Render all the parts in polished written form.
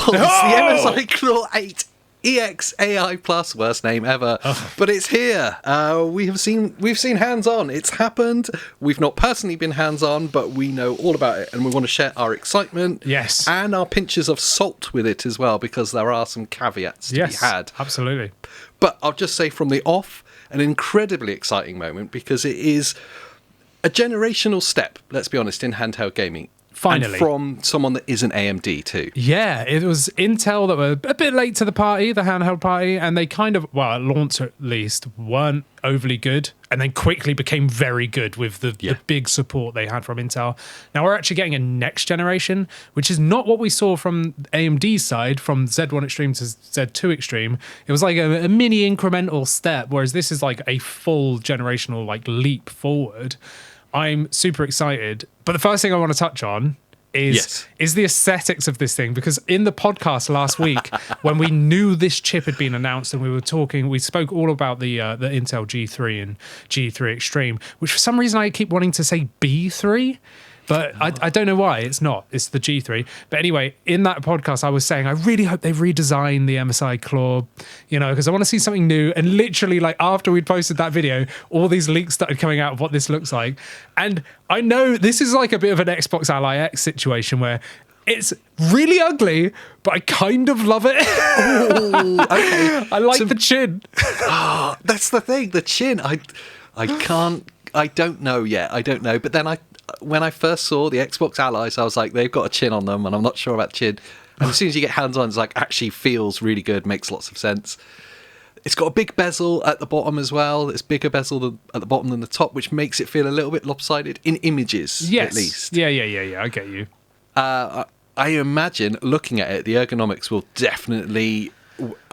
samples the MSI Claw 8 EX AI+, worst name ever, but it's here. We've seen hands-on. It's happened. We've not personally been hands-on, but we know all about it, and we want to share our excitement, yes, and our pinches of salt with it as well, because there are some caveats to be had. Absolutely. But I'll just say from the off, an incredibly exciting moment, because it is a generational step, let's be honest, in handheld gaming. Finally. And from someone that isn't AMD too. Yeah, it was Intel that were a bit late to the party, the handheld party, and they kind of, well, at launch at least, weren't overly good, and then quickly became very good with the big support they had from Intel. Now we're actually getting a next generation, which is not what we saw from AMD's side, from Z1 Extreme to Z2 Extreme. It was like a mini incremental step, whereas this is like a full generational like leap forward. I'm super excited. But the first thing I want to touch on is the aesthetics of this thing, because in the podcast last week, when we knew this chip had been announced and we spoke all about the Intel G3 and G3 Extreme, which for some reason I keep wanting to say B3. But I don't know why. It's not. It's the G3. But anyway, in that podcast, I was saying, I really hope they redesign the MSI Claw, because I want to see something new. And literally, like, after we'd posted that video, all these leaks started coming out of what this looks like. And I know this is like a bit of an Xbox Ally X situation where it's really ugly, but I kind of love it. Ooh, okay. I like the chin. That's the thing. The chin. I don't know yet. I don't know. But then when I first saw the Xbox Allies, I was like, they've got a chin on them, and I'm not sure about chin. And as soon as you get hands on, it's like actually feels really good, makes lots of sense. It's got a big bezel at the bottom as well. It's bigger bezel at the bottom than the top, which makes it feel a little bit lopsided in images, at least. Yeah. I get you. I imagine looking at it, the ergonomics will definitely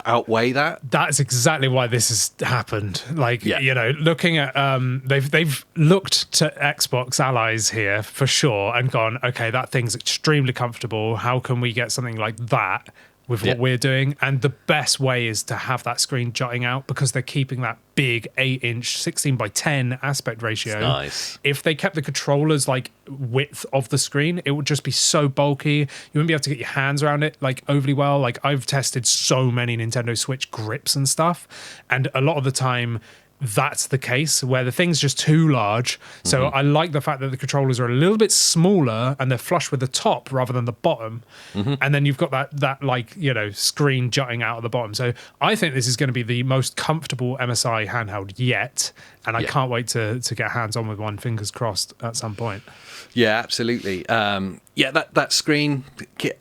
outweigh that. That's exactly why this has happened. Like, looking at they've looked to Xbox Allies here for sure and gone, okay, that thing's extremely comfortable. How can we get something like that with what we're doing? And the best way is to have that screen jutting out, because they're keeping that big 8-inch 16:10 aspect ratio. Nice. If they kept the controllers like width of the screen, it would just be so bulky. You wouldn't be able to get your hands around it like overly well. Like, I've tested so many Nintendo Switch grips and stuff, and a lot of the time that's the case where the thing's just too large. So I like the fact that the controllers are a little bit smaller and they're flush with the top rather than the bottom. And then you've got that like, screen jutting out of the bottom. So I think this is going to be the most comfortable MSI handheld yet. And I can't wait to get hands on with one, fingers crossed, at some point. Yeah, absolutely. That screen,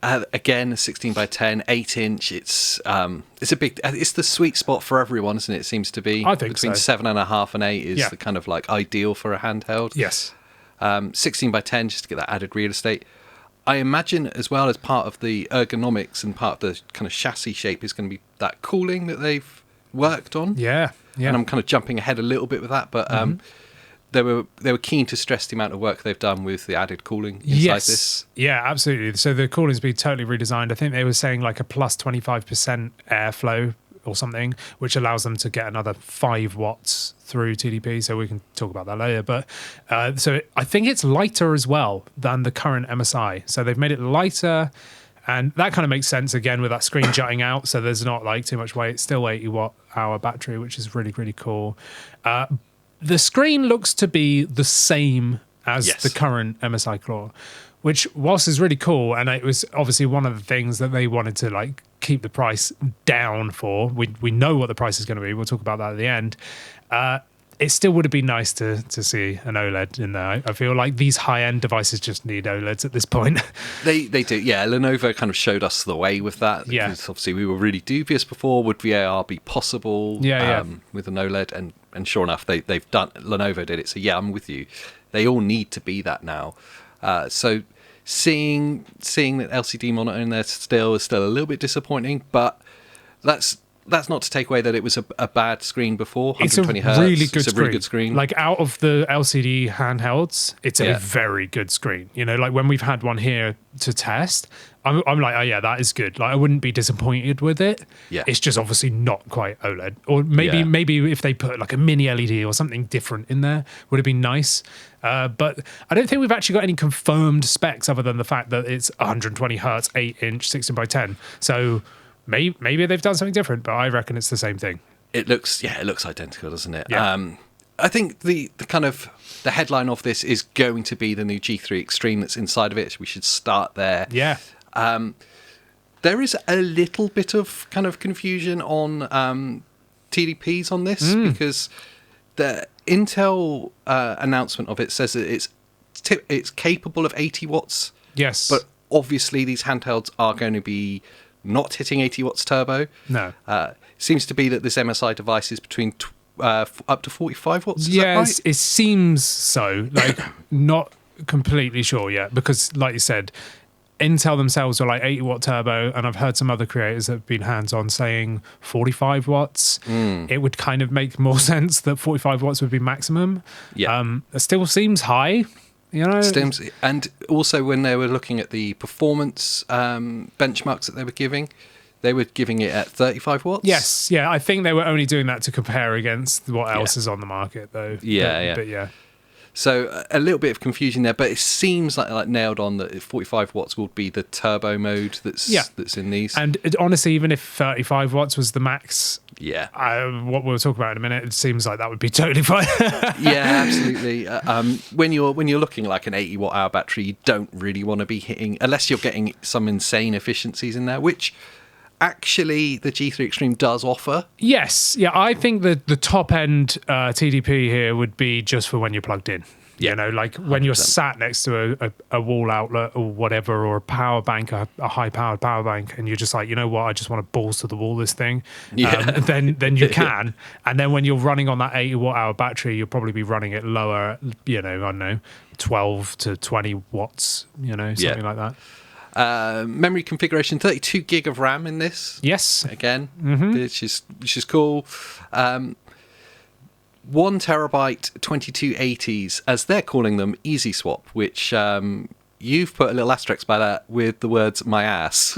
again, 16:10, 8-inch. It's a big. It's the sweet spot for everyone, isn't it? It seems to be. I think between 7.5 and 8 is the kind of like ideal for a handheld. Yes. 16:10, just to get that added real estate. I imagine as well, as part of the ergonomics and part of the kind of chassis shape, is going to be that cooling that they've worked on. Yeah. And I'm kind of jumping ahead a little bit with that, but they were keen to stress the amount of work they've done with the added cooling inside this. Yeah, absolutely. So the cooling's been totally redesigned. I think they were saying like a plus 25% airflow or something, which allows them to get another 5 watts through TDP. So we can talk about that later. But I think it's lighter as well than the current MSI. So they've made it lighter. And that kind of makes sense, again, with that screen jutting out. So there's not like too much weight. It's still 80 watt hour battery, which is really, really cool. The screen looks to be the same as the current MSI Claw, which whilst is really cool, and it was obviously one of the things that they wanted to like keep the price down for. We know what the price is going to be. We'll talk about that at the end. It still would have been nice to see an OLED in there. I feel like these high-end devices just need OLEDs at this point. They do, yeah. Lenovo kind of showed us the way with that. Yeah. Because obviously we were really dubious before. Would VAR be possible with an OLED? And sure enough, they've done. Lenovo did it. So yeah, I'm with you. They all need to be that now. So seeing that LCD monitor in there still is a little bit disappointing, but that's that's not to take away that it was a bad screen before. It's a 120 hertz. really good It's a screen. really good screen. Like out of the LCD handhelds, it's a very good screen. You know, like when we've had one here to test, I'm like, oh yeah, that is good. Like I wouldn't be disappointed with it. Yeah. It's just obviously not quite OLED. Or maybe if they put like a mini LED or something different in there, would have been nice. But I don't think we've actually got any confirmed specs other than the fact that it's 120 hertz, 8-inch, 16:10. So maybe they've done something different, but I reckon it's the same thing. It looks identical, doesn't it? Yeah. I think the kind of the headline of this is going to be the new G3 Extreme that's inside of it. We should start there. Yeah. There is a little bit of kind of confusion on TDPs on this because the Intel announcement of it says that it's capable of 80 watts. Yes. But obviously these handhelds are going to be not hitting 80 watts turbo. No. Seems to be that this MSI device is between up to 45 watts. Is that Yes, right? it seems so. Like, not completely sure yet, because, like you said, Intel themselves are like 80 watt turbo, and I've heard some other creators that have been hands-on saying 45 watts. It would kind of make more sense that 45 watts would be maximum. Yeah. It still seems high, you know? And also when they were looking at the performance benchmarks that they were giving it at 35 watts. Yes, yeah, I think they were only doing that to compare against what else is on the market, though. But yeah. So a little bit of confusion there, but it seems like nailed on that 45 watts will be the turbo mode that's in these. And honestly, even if 35 watts was the max, what we'll talk about in a minute, it seems like that would be totally fine. Yeah, absolutely. When you're looking like an 80 watt hour battery, you don't really want to be hitting, unless you're getting some insane efficiencies in there, which actually the G3 Extreme does offer. Yes, yeah, I think that the top end TDP here would be just for when you're plugged in. You know, like when 100%. You're sat next to a wall outlet or whatever, or a power bank, a high powered power bank, and you're just like, you know what, I just want to balls to the wall this thing. Then you can. And then when you're running on that 80 watt hour battery, you'll probably be running it lower, you know, I don't know, 12 to 20 watts, you know, something like that. Memory configuration, 32 gig of RAM in this. Yes. Again, which is cool. 1 terabyte 2280s, as they're calling them, Easy Swap, which you've put a little asterisk by that with the words "my ass."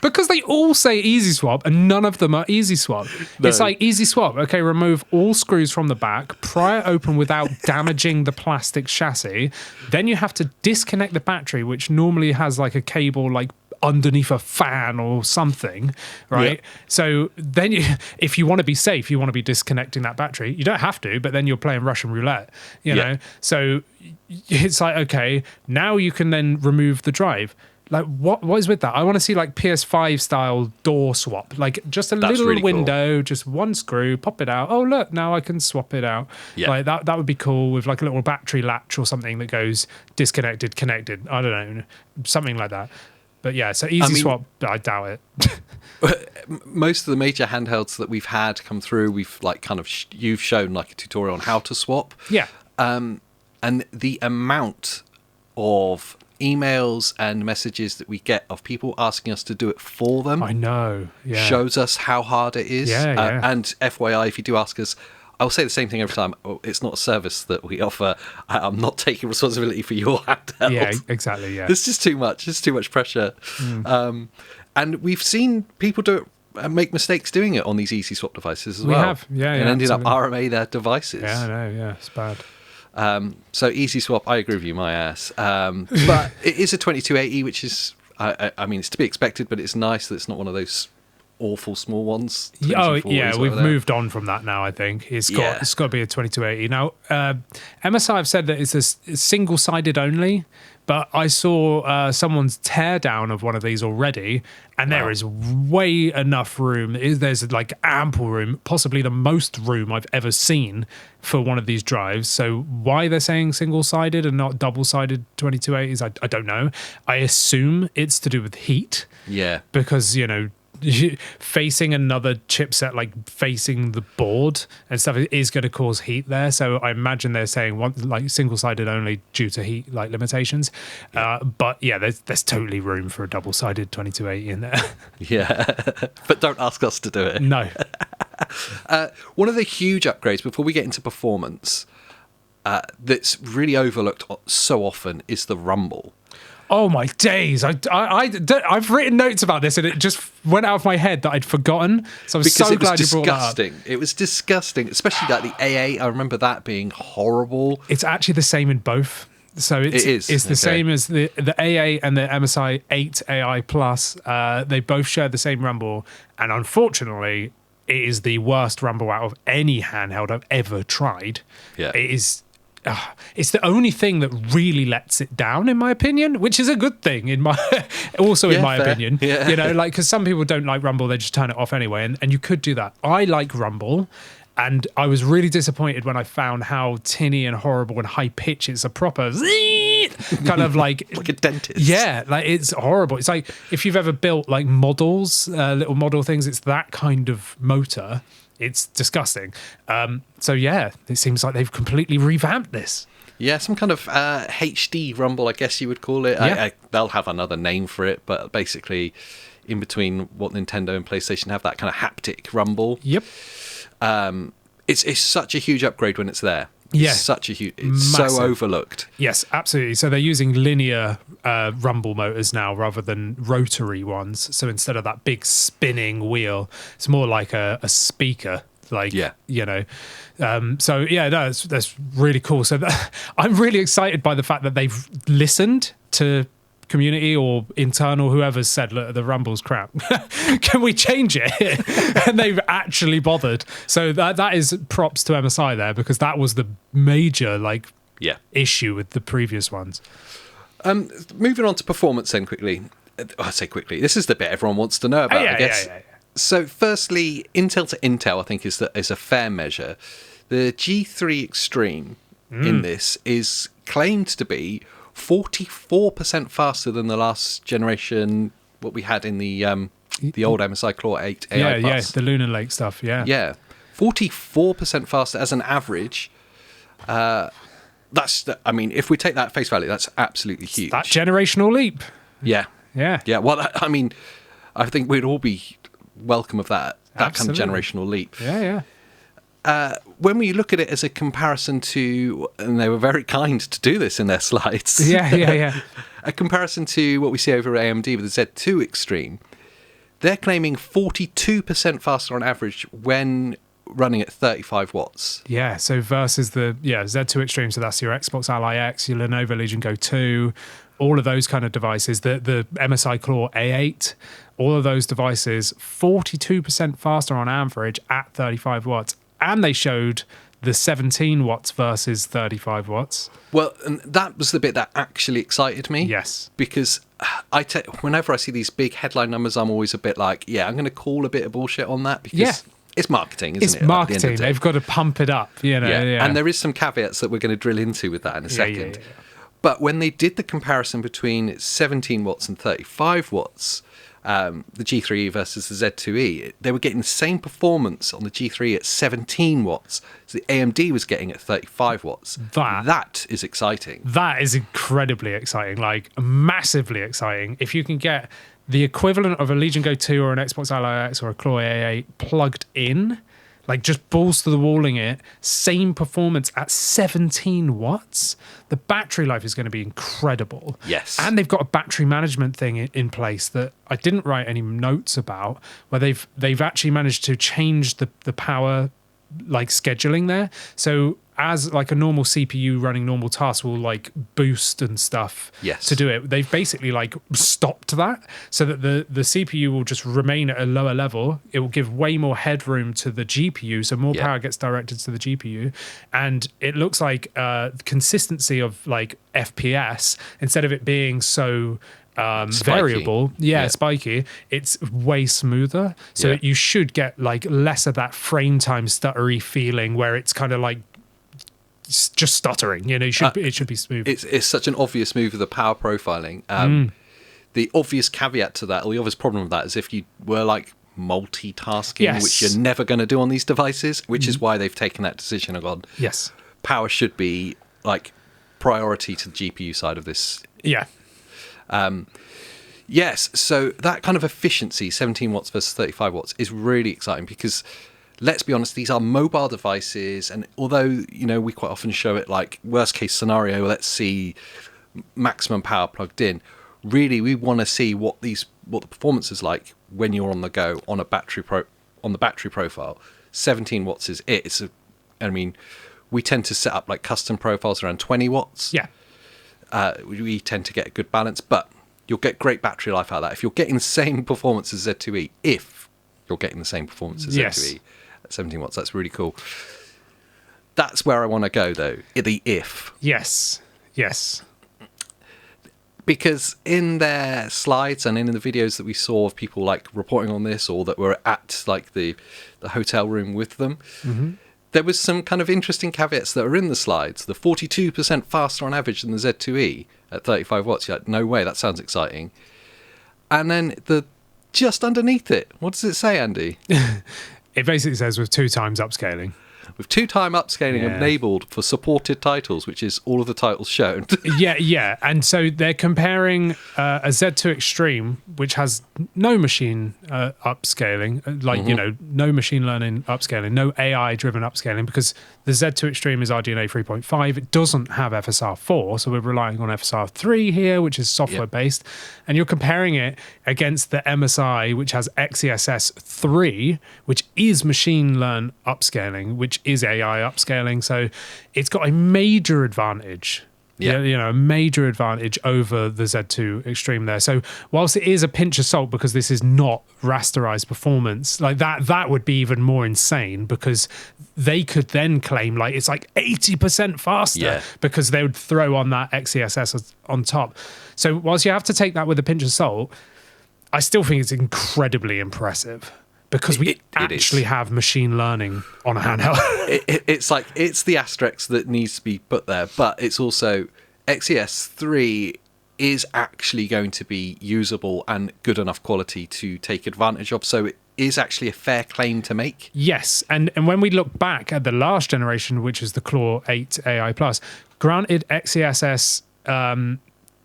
Because they all say Easy Swap and none of them are Easy Swap. No. It's like Easy Swap. Okay, remove all screws from the back, pry it open without damaging the plastic chassis. Then you have to disconnect the battery, which normally has like a cable like underneath a fan or something, right? Yeah. So then if you want to be safe, you want to be disconnecting that battery. You don't have to, but then you're playing Russian roulette, you know? So it's like, okay, now you can then remove the drive. Like, what is with that? I want to see like PS5 style door swap, like just a little really window, cool. Just one screw, pop it out. Oh look, now I can swap it out. Yeah. Like that would be cool with like a little battery latch or something that goes disconnected, connected. I don't know, something like that. But yeah, so Easy Swap, I doubt it. Most of the major handhelds that we've had come through, we've like kind of you've shown like a tutorial on how to swap. Yeah. And the amount of emails and messages that we get of people asking us to do it for them, I know, shows us how hard it is. And FYI, if you do ask us, I'll say the same thing every time. It's not a service that we offer. I'm not taking responsibility for your handheld. Yeah, exactly. Yeah, it's just too much. It's too much pressure. And we've seen people do it and make mistakes doing it on these Easy Swap devices as well. We have, and ended up RMA their devices. Yeah, I know. Yeah, it's bad. So Easy Swap, I agree with you, my ass. But it is a 2280, which is, I mean, it's to be expected, but it's nice that it's not one of those awful small ones. Oh yeah, we've moved on from that now. I think it's got to be a 2280 now. MSI have said that it's a single-sided only, but I saw someone's teardown of one of these already, and there is way enough room. There's like ample room, possibly the most room I've ever seen for one of these drives. So why they're saying single-sided and not double-sided 2280s, I don't know. I assume it's to do with heat. Yeah. Because, you know, facing another chipset, like facing the board and stuff, is going to cause heat there. So I imagine they're saying like single-sided only due to heat like limitations. But yeah, there's totally room for a double-sided 2280 in there. Yeah, but don't ask us to do it. No. One of the huge upgrades before we get into performance that's really overlooked so often is the rumble. Oh my days! I've written notes about this, and it just went out of my head that I'd forgotten. So I'm so glad you brought that up. It was disgusting, especially like the AA. I remember that being horrible. It's actually the same in both. So it's the same as the AA and the MSI 8 AI Plus. They both share the same rumble, and unfortunately, it is the worst rumble out of any handheld I've ever tried. Yeah, it is. It's the only thing that really lets it down, in my opinion, which is a good thing in my opinion. Yeah. You know, like, because some people don't like rumble, they just turn it off anyway, and you could do that. I like rumble, and I was really disappointed when I found how tinny and horrible and high pitch it's a proper kind of like like a dentist. Yeah, like it's horrible. It's like if you've ever built like models, little model things, it's that kind of motor. It's disgusting. So yeah, it seems like they've completely revamped this. Yeah, some kind of HD rumble, I guess you would call it. Yeah. They'll have another name for it, but basically in between what Nintendo and PlayStation have, that kind of haptic rumble. Yep. It's such a huge upgrade when it's there. Yeah. It's such a huge... It's massive. So overlooked. Yes, absolutely. So they're using linear rumble motors now rather than rotary ones. So instead of that big spinning wheel, it's more like a speaker. Like, you know. So yeah, no, that's really cool. So I'm really excited by the fact that they've listened to community or internal, whoever's said, look, the rumble's crap. Can we change it? And they've actually bothered. So that is props to MSI there, because that was the major issue with the previous ones. Moving on to performance then quickly. I say quickly. This is the bit everyone wants to know about, I guess. Yeah. So firstly, Intel to Intel, I think, is a fair measure. The G3 Extreme in this is claimed to be 44% faster than the last generation, what we had in the old MSI Claw 8 AI Plus. The Lunar Lake stuff, Yeah, 44% faster as an average. I mean, if we take that at face value, that's absolutely huge. That generational leap. Yeah. Well, I mean, I think we'd all be welcome of that kind of generational leap. Yeah. When we look at it as a comparison to, and they were very kind to do this in their slides. Yeah. A comparison to what we see over at AMD with the Z2 Extreme, they're claiming 42% faster on average when running at 35 watts. Yeah, so versus the Z2 Extreme, so that's your Xbox Ally X, your Lenovo Legion Go 2, all of those kind of devices, the MSI Claw A8, all of those devices, 42% faster on average at 35 watts. And they showed the 17 watts versus 35 watts. Well, and that was the bit that actually excited me. Yes. Because whenever I see these big headline numbers, I'm always a bit like, I'm going to call a bit of bullshit on that, because it's marketing, isn't it? It's marketing. They've got to pump it up, you know. Yeah. And there is some caveats that we're going to drill into with that in a second. Yeah. But when they did the comparison between 17 watts and 35 watts, the G3E versus the Z2E, they were getting the same performance on the G3E at 17 watts. So the AMD was getting at 35 watts. That is exciting. That is incredibly exciting, like massively exciting. If you can get the equivalent of a Legion Go 2 or an Xbox Ally X or a Claw A8 plugged in, like just balls to the walling it, same performance at 17 watts, the battery life is going to be incredible. Yes. And they've got a battery management thing in place that I didn't write any notes about, where they've actually managed to change the power like scheduling there. So as like a normal CPU running normal tasks will like boost and stuff to do it, they've basically like stopped that, so that the CPU will just remain at a lower level. It will give way more headroom to the GPU, so more power gets directed to the GPU, and it looks like consistency of like FPS, instead of it being so variable, spiky, it's way smoother, so you should get like less of that frame time stuttery feeling where it's kind of like just stuttering, you know. It should be smooth. It's such an obvious move of the power profiling. the obvious caveat to that, or the obvious problem with that, is if you were like multitasking, Yes. which you're never going to do on these devices, which is why they've taken that decision and gone, Yes. power should be like priority to the GPU side of this. Yeah. Yes, so that kind of efficiency, 17 watts versus 35 watts, is really exciting because, let's be honest, these are mobile devices, and although, you know, we quite often show it like worst case scenario, let's see maximum power plugged in, really we want to see what the performance is like when you're on the go on a on the battery profile. 17 watts is it. I mean, we tend to set up like custom profiles around 20 watts. Yeah. We tend to get a good balance, but you'll get great battery life out of that. If you're getting the same performance as Z2E, Z2E at 17 watts, that's really cool. That's where I want to go, though, the if. Yes. Yes. Because in their slides and in the videos that we saw of people like reporting on this, or that were at like the hotel room with them, there was some kind of interesting caveats that are in the slides. The 42% faster on average than the Z2E at 35 watts. You're like, no way, that sounds exciting. And then just underneath it, what does it say, Andy? It basically says with 2 times upscaling. With 2-time upscaling enabled for supported titles, which is all of the titles shown. Yeah. And so they're comparing a Z2 Extreme, which has no machine upscaling, no machine learning upscaling, no AI-driven upscaling, because the Z2 Extreme is RDNA 3.5. It doesn't have FSR4, so we're relying on FSR3 here, which is software-based. And you're comparing it against the MSI, which has XeSS 3, which is machine learn upscaling, which is AI upscaling. So it's got a major advantage. Yeah. A major advantage over the Z2 Extreme there. So whilst it is a pinch of salt because this is not rasterized performance, like that would be even more insane, because they could then claim like it's like 80% faster because they would throw on that XeSS on top. So whilst you have to take that with a pinch of salt, I still think it's incredibly impressive. Because we actually have machine learning on a handheld. It's like, it's the asterisk that needs to be put there, but it's also XeS 3 is actually going to be usable and good enough quality to take advantage of. So it is actually a fair claim to make. Yes. And when we look back at the last generation, which is the Claw 8 AI+, granted XeSS,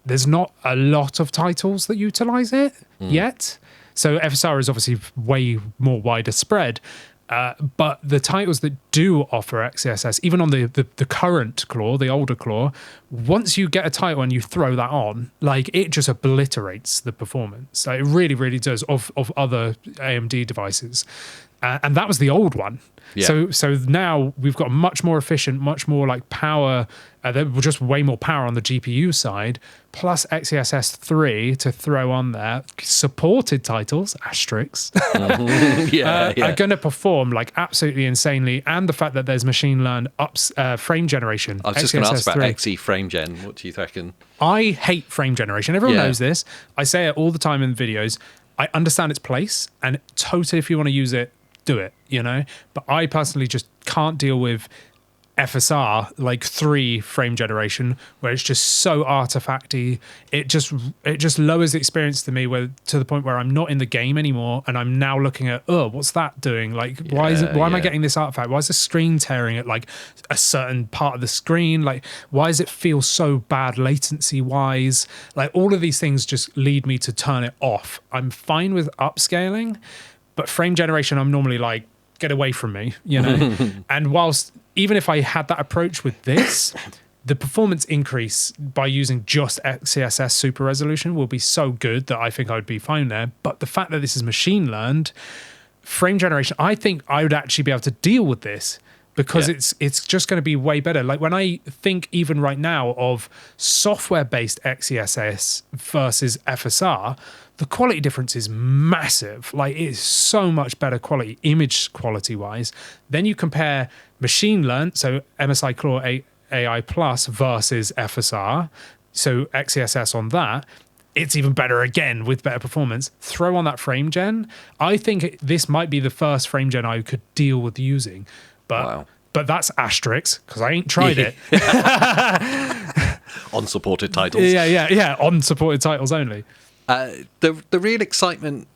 there's not a lot of titles that utilize it yet. So FSR is obviously way more wider spread, but the titles that do offer XeSS, even on the current Claw, the older Claw, once you get a title and you throw that on, like it just obliterates the performance. Like, it really, really does of other AMD devices. And that was the old one. Yeah. So now we've got much more efficient, much more like power. There was just way more power on the GPU side, plus XeSS 3 to throw on there. Supported titles, asterisks, are going to perform like absolutely insanely. And the fact that there's machine learned frame generation. I was just going to ask about XE frame gen. What do you reckon? I hate frame generation. Everyone knows this. I say it all the time in videos. I understand its place, and totally, if you want to use it, do it, but I personally just can't deal with FSR like 3 frame generation, where it's just so artifacty. It just lowers the experience to me, to the point where I'm not in the game anymore, and I'm now looking at, what's that doing? Like, why am I getting this artifact? Why is the screen tearing at like a certain part of the screen? Like, why does it feel so bad latency wise? Like, all of these things just lead me to turn it off. I'm fine with upscaling, but frame generation, I'm normally like, get away from me, And whilst, even if I had that approach with this, the performance increase by using just XeSS super resolution will be so good that I think I would be fine there. But the fact that this is machine learned, frame generation, I think I would actually be able to deal with this, because it's just going to be way better. Like, when I think even right now of software-based XeSS versus FSR, the quality difference is massive. Like, it is so much better quality, image quality wise. Then you compare machine learned, so MSI Claw 8 AI Plus versus FSR, so XeSS on that, it's even better again with better performance. Throw on that frame gen. I think this might be the first frame gen I could deal with using. But that's asterisk, because I ain't tried it. On supported titles. Yeah, on supported titles only. The real excitement,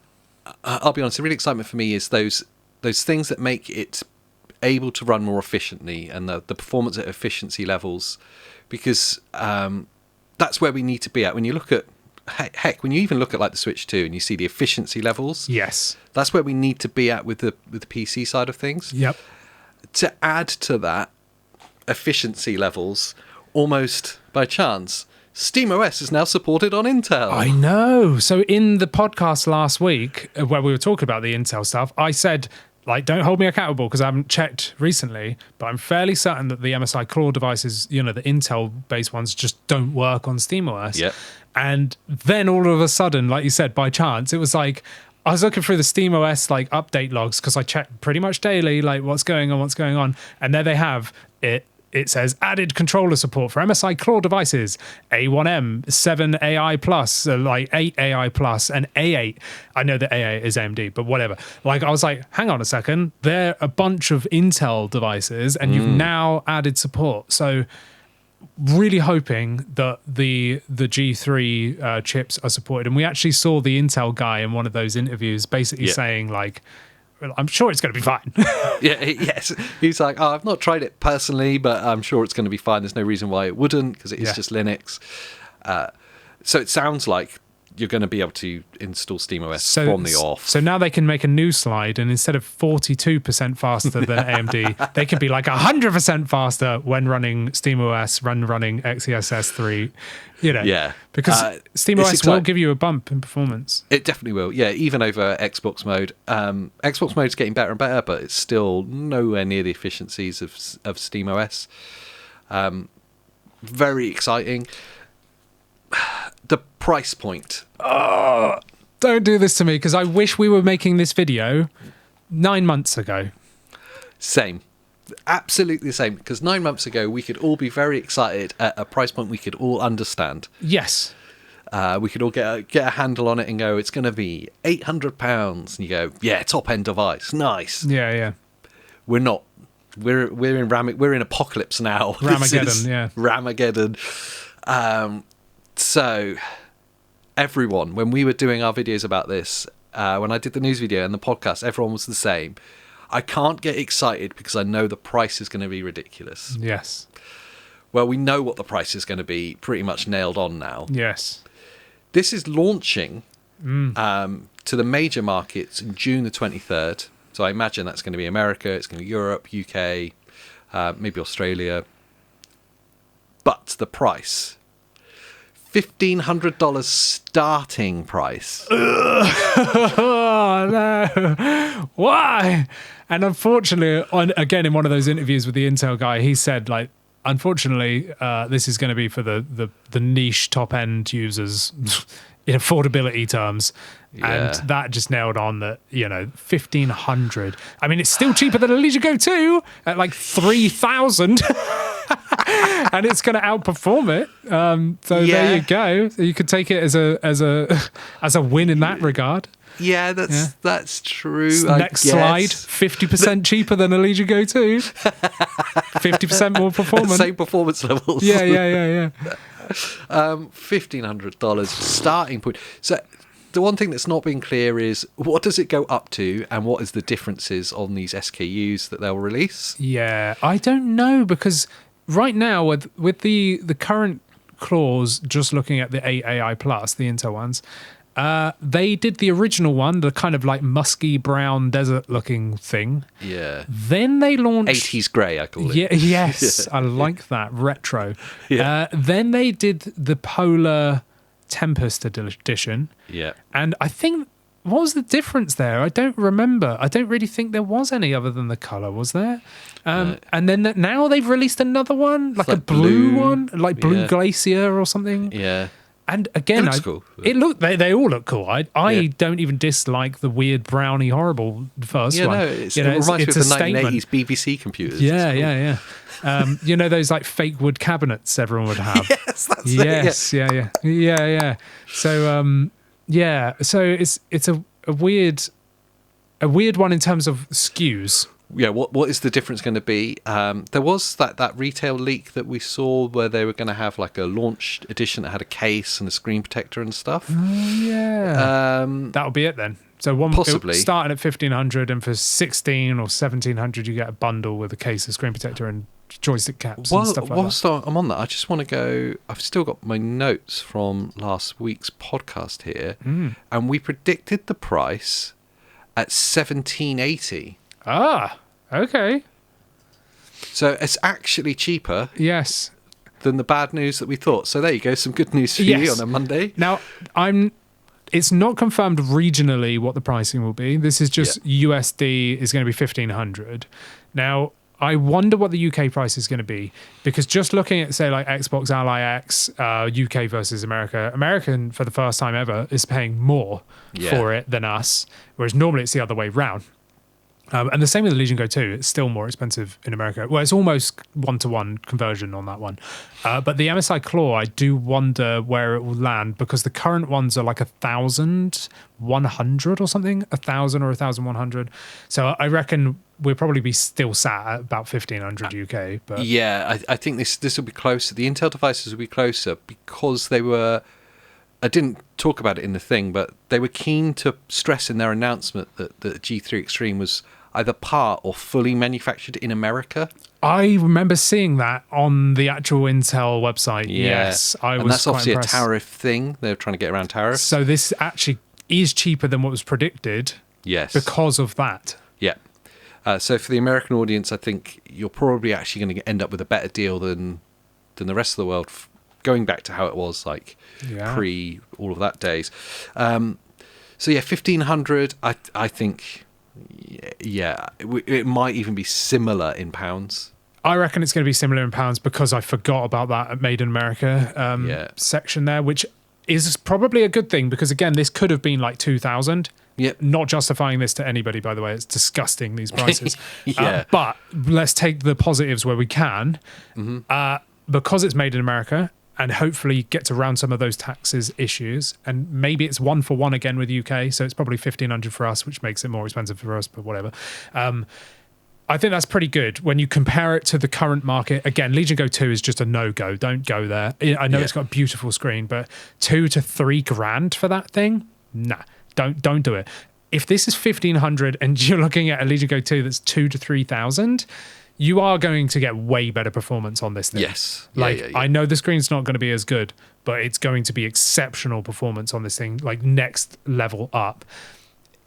I'll be honest, the real excitement for me is those things that make it able to run more efficiently, and the performance at efficiency levels, because that's where we need to be at. When you look at, heck, when you even look at like the Switch 2 and you see the efficiency levels, yes, that's where we need to be at with the PC side of things. Yep. To add to that efficiency levels, almost by chance, SteamOS is now supported on Intel. I know. So in the podcast last week, where we were talking about the Intel stuff, I said, like, don't hold me accountable because I haven't checked recently, but I'm fairly certain that the MSI Claw devices, the Intel-based ones, just don't work on SteamOS. Yep. And then all of a sudden, like you said, by chance, it was like, I was looking through the SteamOS like update logs because I check pretty much daily, like what's going on. And there they have it. It says added controller support for MSI Claw devices, A1M, 7 AI Plus, like 8 AI Plus, and A8. I know that A8 is AMD, but whatever. Like, I was like, hang on a second. They're a bunch of Intel devices, and you've now added support. So really hoping that the G3 chips are supported. And we actually saw the Intel guy in one of those interviews basically saying, like, I'm sure it's going to be fine. Yes. He's like, I've not tried it personally, but I'm sure it's going to be fine. There's no reason why it wouldn't, because it is just Linux. So it sounds like you're going to be able to install SteamOS from the off. So now they can make a new slide, and instead of 42% faster than AMD, they can be like 100% faster when running SteamOS, running XeSS 3. Because SteamOS will give you a bump in performance. It definitely will. Yeah, even over Xbox mode. Xbox mode is getting better and better, but it's still nowhere near the efficiencies of SteamOS. Very exciting. The price point. Oh, don't do this to me, because I wish we were making this video 9 months ago. Same. Absolutely the same. Because 9 months ago, we could all be very excited at a price point we could all understand. Yes. We could all get a handle on it and go, it's going to be £800. And you go, yeah, top end device. Nice. Yeah. We're not. We're in apocalypse now. Ramageddon, Ramageddon. So, everyone, when we were doing our videos about this, when I did the news video and the podcast, everyone was the same. I can't get excited because I know the price is going to be ridiculous. Yes. Well, we know what the price is going to be, pretty much nailed on now. Yes. This is launching to the major markets in June the 23rd. So I imagine that's going to be America, it's going to be Europe, UK, maybe Australia. But the price... $1,500 starting price. Oh, no. Why? And unfortunately, again, in one of those interviews with the Intel guy, he said, like, unfortunately, this is going to be for the niche top-end users in affordability terms. And that just nailed on that, $1,500. I mean, it's still cheaper than a Leisure Go 2 at like $3,000. And it's going to outperform it. So there you go. You could take it as a win in that regard. Yeah, that's true. Next slide, 50% cheaper than a Leisure Go 2. 50% more performance. Same performance levels. Yeah. $1,500 starting point. So the one thing that's not been clear is what does it go up to, and what is the differences on these SKUs that they'll release? Yeah, I don't know, because right now with the current claws, just looking at the 8 AI Plus, the Intel ones, they did the original one, the kind of like musky brown desert looking thing. Yeah. Then they launched 80s grey, I call it. Yeah, yes, I like that, retro. Yeah. Then they did the Polar Tempest edition. Yeah. And I think, what was the difference there? I don't remember. I don't really think there was any other than the colour, was there? And then now they've released another one, like a blue one, like Blue Glacier or something. Yeah. And again, cool. They all look cool. I don't even dislike the weird browny horrible first one. No, it reminds me of the 1980s BBC computers. Yeah. Those like fake wood cabinets everyone would have. Yes, that's it. Yeah. So so it's a weird one in terms of SKUs. what is the difference going to be? There was that retail leak that we saw where they were going to have like a launch edition that had a case and a screen protector and stuff. That'll be it then. So possibly starting at 1,500, and for 1,600 or 1,700 you get a bundle with a case, a screen protector, and joystick caps and stuff like whilst that. I'm on that, I just want to go. I've still got my notes from last week's podcast here, and we predicted the price at 1,780. Ah, okay. So it's actually cheaper. Yes. Than the bad news that we thought. So there you go, some good news for you on a Monday. Now, it's not confirmed regionally what the pricing will be. This is just USD is going to be 1,500. Now, I wonder what the UK price is going to be, because just looking at, say, like Xbox Ally X, UK versus American for the first time ever is paying more for it than us, whereas normally it's the other way round. And the same with the Legion Go 2. It's still more expensive in America. Well, it's almost one-to-one conversion on that one. But the MSI Claw, I do wonder where it will land, because the current ones are like 1,100 or something, 1,000 or 1,100. So I reckon we'll probably be still sat at about 1,500 UK. But yeah, I think this will be closer. The Intel devices will be closer because they were. I didn't talk about it in the thing, but they were keen to stress in their announcement that the G3 Extreme was either part or fully manufactured in America. I remember seeing that on the actual Intel website. Yeah. Yes, I was and that's quite obviously impressed. a tariff thing. They're trying to get around tariffs. So this actually is cheaper than what was predicted. Yes. Because of that. Yeah. So for the American audience, I think you're probably actually going to end up with a better deal than the rest of the world, going back to how it was like pre all of that days. So 1,500, I think, it might even be similar in pounds. I reckon it's going to be similar in pounds, because I forgot about that Made in America section there, which is probably a good thing, because again, this could have been like 2,000. Yep. Not justifying this to anybody, by the way. It's disgusting, these prices. Yeah. But let's take the positives where we can. Because it's made in America, and hopefully gets around some of those taxes issues, and maybe it's 1-for-1 again with UK, so it's probably 1,500 for us, which makes it more expensive for us, but whatever. I think that's pretty good when you compare it to the current market. Again, Legion Go 2 is just a no-go. Don't go there. I know it's got a beautiful screen, but $2,000 to $3,000 for that thing? Nah, don't do it. If this is 1,500 and you're looking at a Legion Go 2 that's 2,000 to 3,000, you are going to get way better performance on this thing. Yes. I know the screen's not going to be as good, but it's going to be exceptional performance on this thing, like next level up.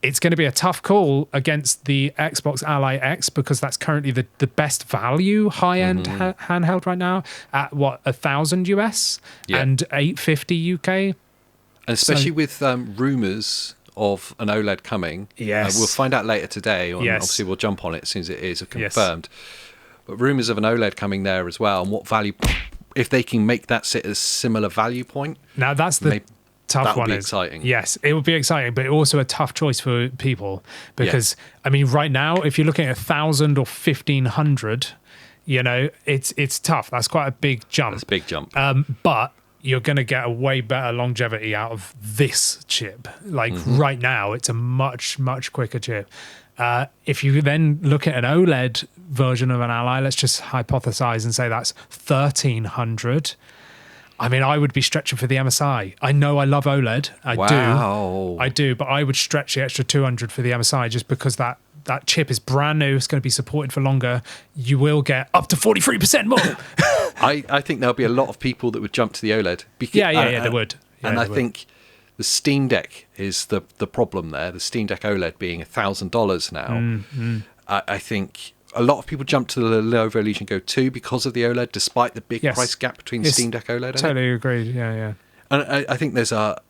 It's going to be a tough call against the Xbox Ally X, because that's currently the best value high-end handheld right now at 1,000 US and 850 UK. And especially with rumours of an OLED coming. Yes. We'll find out later today. Obviously, we'll jump on it as soon as it is confirmed. But rumours of an OLED coming there as well, and what value, if they can make that sit as similar value point. Now, that's the tough one. That would be exciting. Yes, it would be exciting, but also a tough choice for people, because, I mean, right now, if you're looking at 1,000 or 1,500, it's tough. That's quite a big jump. That's a big jump. But you're going to get a way better longevity out of this chip. Like right now, it's a much, much quicker chip. If you then look at an OLED version of an Ally, let's just hypothesize and say that's 1,300. I mean, I would be stretching for the MSI. I know I love OLED. I do, but I would stretch the extra 200 for the MSI, just because that chip is brand new. It's going to be supported for longer. You will get up to 43% more. I think there'll be a lot of people that would jump to the OLED. They would. I think the Steam Deck is the problem there. The Steam Deck OLED being $1,000 now. I think a lot of people jump to the Lenovo Legion Go 2 because of the OLED, despite the big price gap between Steam Deck OLED. Totally agreed. Yeah. And I think there's a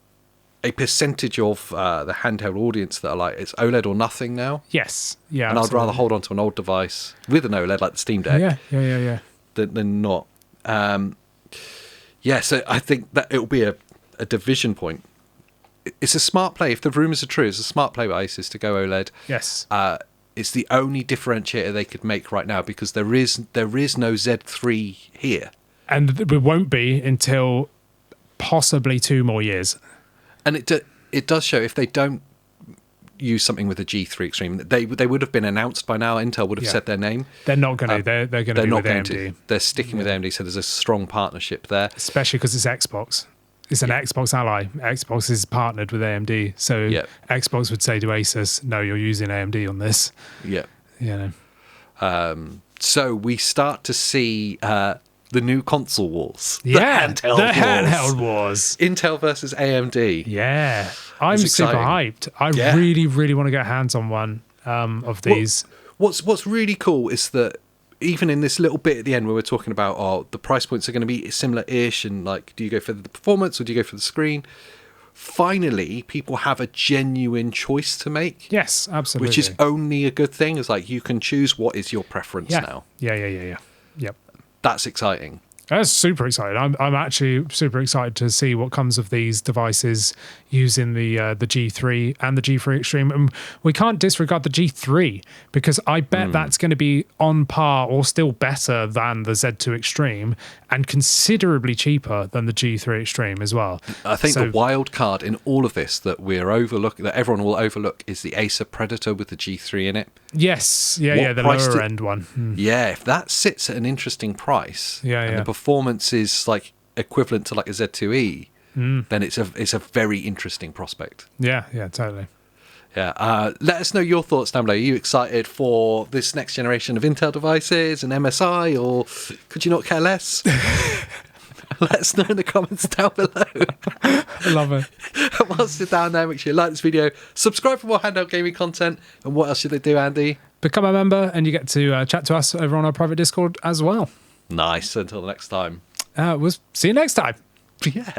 percentage of the handheld audience that are like, it's OLED or nothing now. Yes. Yeah. And absolutely. I'd rather hold on to an old device with an OLED like the Steam Deck. Yeah. Than not. So I think that it'll be a division point. It's a smart play. If the rumours are true, it's a smart play by Asus to go OLED. Yes. It's the only differentiator they could make right now, because there is no Z3 here. And it won't be until possibly 2 more years. And it does show, if they don't use something with a G3 Extreme. They would have been announced by now. Intel would have said their name. They're not going to. They're going to be with AMD. They're sticking with AMD, so there's a strong partnership there. Especially because it's Xbox. It's an Xbox ally. Xbox is partnered with AMD. So Xbox would say to Asus, no, you're using AMD on this. Yeah. You know. So we start to see the new console wars. The handheld wars. Intel versus AMD. Yeah. I'm super hyped. I really, really want to get hands on one of these. What's really cool is that even in this little bit at the end where we're talking about, the price points are going to be similar-ish, and like, do you go for the performance or do you go for the screen? Finally, people have a genuine choice to make. Yes, absolutely. Which is only a good thing. It's like you can choose what is your preference now. Yeah. Yep. That's exciting. That's super exciting. I'm actually super excited to see what comes of these devices using the G3 and the G3 Extreme. And we can't disregard the G3 because I bet that's going to be on par or still better than the Z2 Extreme and considerably cheaper than the G3 Extreme as well. I think the wild card in all of this that we're overlooking, that everyone will overlook, is the Acer Predator with the G3 in it. Yes, the lower end one. Yeah, if that sits at an interesting price, and the performance is like equivalent to like a Z2E, then it's a very interesting prospect. Yeah, totally. Yeah, let us know your thoughts down below. Are you excited for this next generation of Intel devices and MSI, or could you not care less? Let us know in the comments down below. I love it. And whilst you're down there, make sure you like this video, subscribe for more handheld gaming content, and what else should they do, Andy? Become a member, and you get to chat to us over on our private Discord as well. Nice. Until the next time. We'll see you next time. Yeah.